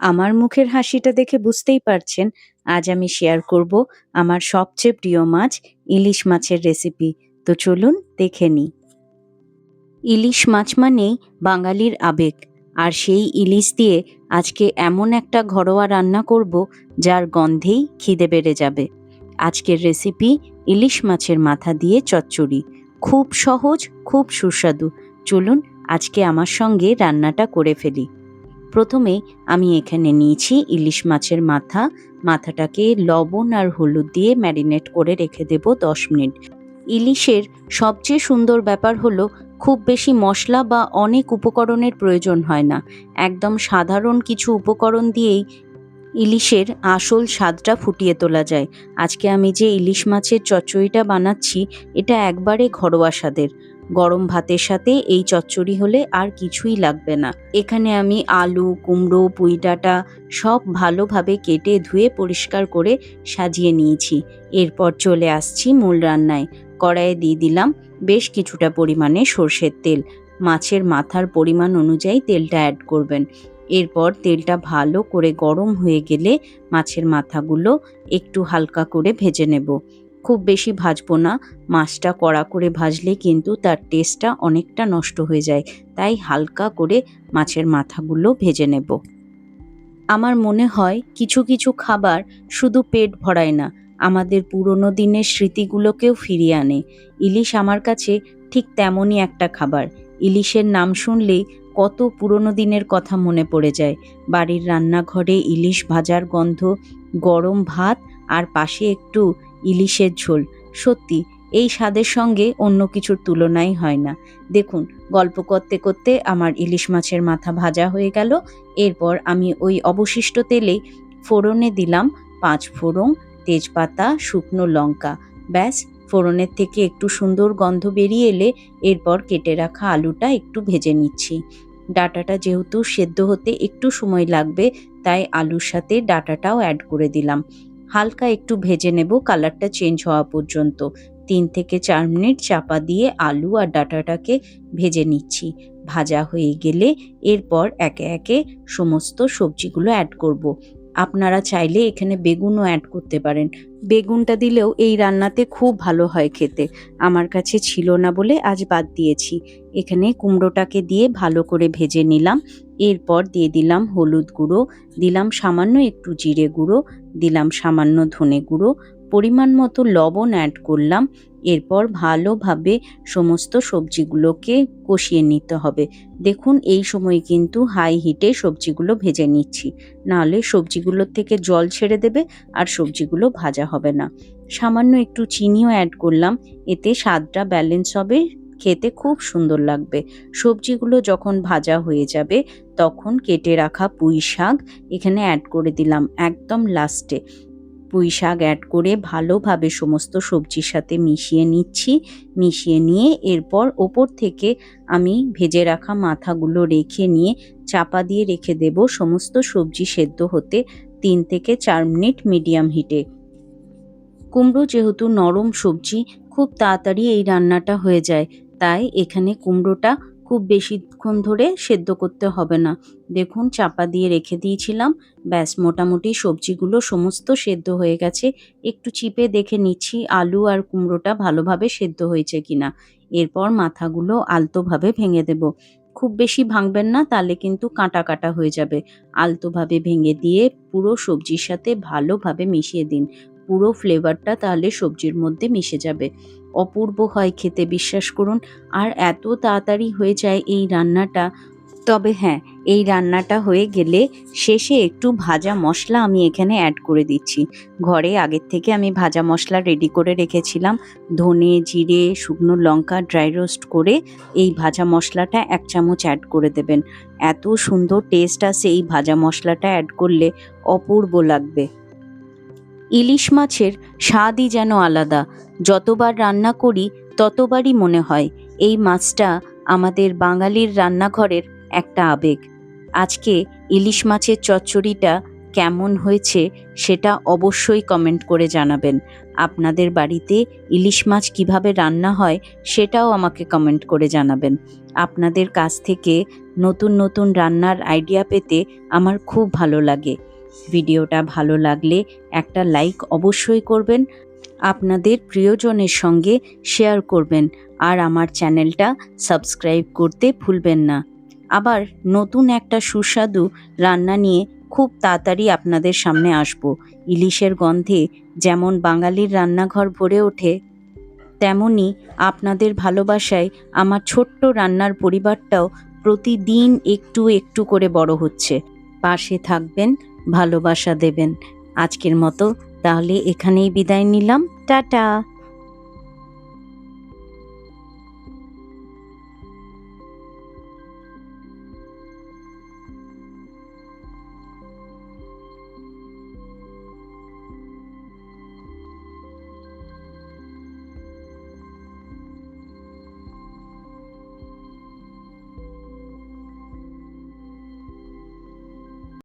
আমার মুখের হাসিটা দেখে বুঝতেই পারছেন আজ আমি শেয়ার করব আমার সবচেয়ে প্রিয় মাছ ইলিশ মাছের রেসিপি। তো চলুন দেখে নিই। ইলিশ মাছ মানেই বাঙালির আবেগ, আর সেই ইলিশ দিয়ে আজকে এমন একটা ঘরোয়া রান্না করব যার গন্ধেই খিদে বেড়ে যাবে। আজকের রেসিপি ইলিশ মাছের মাথা দিয়ে চচ্চড়ি। খুব সহজ, খুব সুস্বাদু। চলুন আজকে আমার সঙ্গে রান্নাটা করে ফেলি। প্রথমে আমি এখানে নিয়েছি ইলিশ মাছের মাথা। মাথাটাকে লবণ আর হলুদ দিয়ে ম্যারিনেট করে রেখে দেব 10 মিনিট। ইলিশের সবচেয়ে সুন্দর ব্যাপার হলো খুব বেশি মশলা বা অনেক উপকরণের প্রয়োজন হয় না। একদম সাধারণ কিছু উপকরণ দিয়েই ইলিশের আসল স্বাদটা ফুটিয়ে তোলা যায়। আজকে আমি যে ইলিশ মাছের চচ্চড়িটা বানাচ্ছি এটা একবারে ঘরোয়া স্বাদের। গরম ভাতের সাথে এই চচ্চড়ি হলে আর কিছুই লাগবে না। এখানে আমি আলু, কুমড়ো, পুঁইডাঁটা সব ভালোভাবে কেটে ধুয়ে পরিষ্কার করে সাজিয়ে নিয়েছি। এরপর চলে আসছি মূল রান্নায়। কড়াইয়ে দিয়ে দিলাম বেশ কিছুটা পরিমাণে সর্ষের তেল। মাছের মাথার পরিমাণ অনুযায়ী তেলটা অ্যাড করবেন। এরপর তেলটা ভালো করে গরম হয়ে গেলে মাছের মাথাগুলো একটু হালকা করে ভেজে নেব। খুব বেশি ভাজবো না, মাছটা কড়া করে ভাজলে কিন্তু তার টেস্টটা অনেকটা নষ্ট হয়ে যায়, তাই হালকা করে মাছের মাথাগুলো ভেজে নেব। আমার মনে হয় কিছু কিছু খাবার শুধু পেট ভরায় না, আমাদের পুরনো দিনের স্মৃতিগুলোকেও ফিরিয়ে আনে। ইলিশ আমার কাছে ঠিক তেমনই একটা খাবার। ইলিশের নাম শুনলেই কত পুরনো দিনের কথা মনে পড়ে যায়। বাড়ির রান্নাঘরে ইলিশ ভাজার গন্ধ, গরম ভাত আর পাশে একটু ইলিশের ঝোল। সত্যি এই স্বাদের সঙ্গে অন্য কিছুর তুলনাই হয় না। দেখুন, গল্প করতে করতে আমার ইলিশ মাছের মাথা ভাজা হয়ে গেল। এরপর আমি ওই অবশিষ্ট তেলেই ফোড়নে দিলাম 5 ফোড়ন, তেজপাতা, শুকনো লঙ্কা। ব্যাস, ফোড়নের থেকে একটু সুন্দর গন্ধ বেরিয়ে এলে এরপর কেটে রাখা আলুটা একটু ভেজে নিচ্ছি। ডাঁটাটা যেহেতু সেদ্ধ হতে একটু সময় লাগবে, তাই আলুর সাথে ডাঁটাটাও অ্যাড করে দিলাম। হালকা একটু ভেজে নেব কালারটা চেঞ্জ হওয়া পর্যন্ত। 3 থেকে 4 মিনিট চাপা দিয়ে আলু আর ডাঁটাটাকে ভেজে নিচ্ছি। ভাজা হয়ে গেলে এরপর একে একে সমস্ত সবজিগুলো অ্যাড করব। আপনারা চাইলে এখানে বেগুনও অ্যাড করতে পারেন। বেগুনটা দিলেও এই রান্নাতে খুব ভালো হয় খেতে। আমার কাছে ছিল না বলে আজ বাদ দিয়েছি। এখানে কুমড়োটাকে দিয়ে ভালো করে ভেজে নিলাম। এরপর দিয়ে দিলাম হলুদ গুঁড়ো, দিলাম সামান্য একটু জিরে গুঁড়ো, দিলাম সামান্য ধনে গুঁড়ো, পরিমাণ মতো লবণ অ্যাড করলাম। এরপর ভালোভাবে সমস্ত সবজিগুলোকে কষিয়ে নিতে হবে। দেখুন, এই সময় কিন্তু হাই হিটে সবজিগুলো ভেজে নিচ্ছি, নাহলে সবজিগুলোর থেকে জল ছেড়ে দেবে আর সবজিগুলো ভাজা হবে না। সামান্য একটু চিনিও অ্যাড করলাম, এতে স্বাদটা ব্যালেন্স হবে, খেতে খুব সুন্দর লাগবে। সবজিগুলো যখন ভাজা হয়ে যাবে তখন কেটে রাখা পুঁই শাক এখানে অ্যাড করে দিলাম একদম লাস্টে। পুঁই শাক অ্যাড করে ভালোভাবে সমস্ত সবজির সাথে মিশিয়ে নিচ্ছি। মিশিয়ে নিয়ে এরপর ওপর থেকে আমি ভেজে রাখা মাথাগুলো রেখে নিয়ে চাপা দিয়ে রেখে দেব সমস্ত সবজি সেদ্ধ হতে 3 থেকে 4 মিনিট মিডিয়াম হিটে। কুমড়ো যেহেতু নরম সবজি, খুব তাড়াতাড়ি এই রান্নাটা হয়ে যায়, তাই এখানে কুমড়োটা খুব বেশিক্ষণ ধরে সেদ্ধ করতে হবে না। দেখুন, চাপা দিয়ে রেখে দিয়েছিলাম, ব্যাস মোটামুটি সবজিগুলো সমস্ত সেদ্ধ হয়ে গেছে। একটু চিপে দেখে নিচ্ছি আলু আর কুমড়োটা ভালোভাবে সেদ্ধ হয়েছে কিনা। এরপর মাথাগুলো আলতোভাবে ভেঙে দেব। খুব বেশি ভাঙবেন না, তাহলে কিন্তু কাঁটা কাঁটা হয়ে যাবে। আলতোভাবে ভেঙে দিয়ে পুরো সবজির সাথে ভালোভাবে মিশিয়ে দিন। পুরো ফ্লেভারটা তাহলে সবজির মধ্যে মিশে যাবে। অপূর্ব হয় খেতে, বিশ্বাস করুন। আর এত তাড়াতাড়ি হয়ে যায় এই রান্নাটা। তবে হ্যাঁ, এই রান্নাটা হয়ে গেলে শেষে একটু ভাজা মশলা আমি এখানে অ্যাড করে দিচ্ছি। ঘরে আগের থেকে আমি ভাজা মশলা রেডি করে রেখেছিলাম। ধনে, জিরে, শুকনো লঙ্কা ড্রাই রোস্ট করে এই ভাজা মশলাটা 1 চামচ অ্যাড করে দেবেন। এত সুন্দর টেস্ট আসে এই ভাজা মশলাটা অ্যাড করলে, অপূর্ব লাগবে। ইলিশ মাছের স্বাদই যেন আলাদা। যতবার রান্না করি ততবারই মনে হয় এই মাছটা আমাদের বাঙালির রান্নাঘরের একটা আবেগ। আজকে ইলিশ মাছের চচ্চড়িটা কেমন হয়েছে সেটা অবশ্যই কমেন্ট করে জানাবেন। আপনাদের বাড়িতে ইলিশ মাছ কিভাবে রান্না হয় সেটাও আমাকে কমেন্ট করে জানাবেন। আপনাদের কাছ থেকে নতুন নতুন রান্নার আইডিয়া পেতে আমার খুব ভালো লাগে। ভিডিওটা ভালো লাগলে একটা লাইক অবশ্যই করবেন, আপনাদের প্রিয়জনের সঙ্গে শেয়ার করবেন আর আমার চ্যানেলটা সাবস্ক্রাইব করতে ভুলবেন না। আবার নতুন একটা সুস্বাদু রান্না নিয়ে খুব তাড়াতাড়ি আপনাদের সামনে আসব। ইলিশের গন্ধে যেমন বাঙালির রান্নাঘর ভরে ওঠে, তেমনি আপনাদের ভালোবাসায় আমার ছোট্ট রান্নার পরিবারটাও প্রতিদিন একটু একটু করে বড় হচ্ছে। পাশে থাকবেন, ভালোবাসা দেবেন। আজকের মতো তাহলে এখানেই বিদায় নিলাম। টাটা।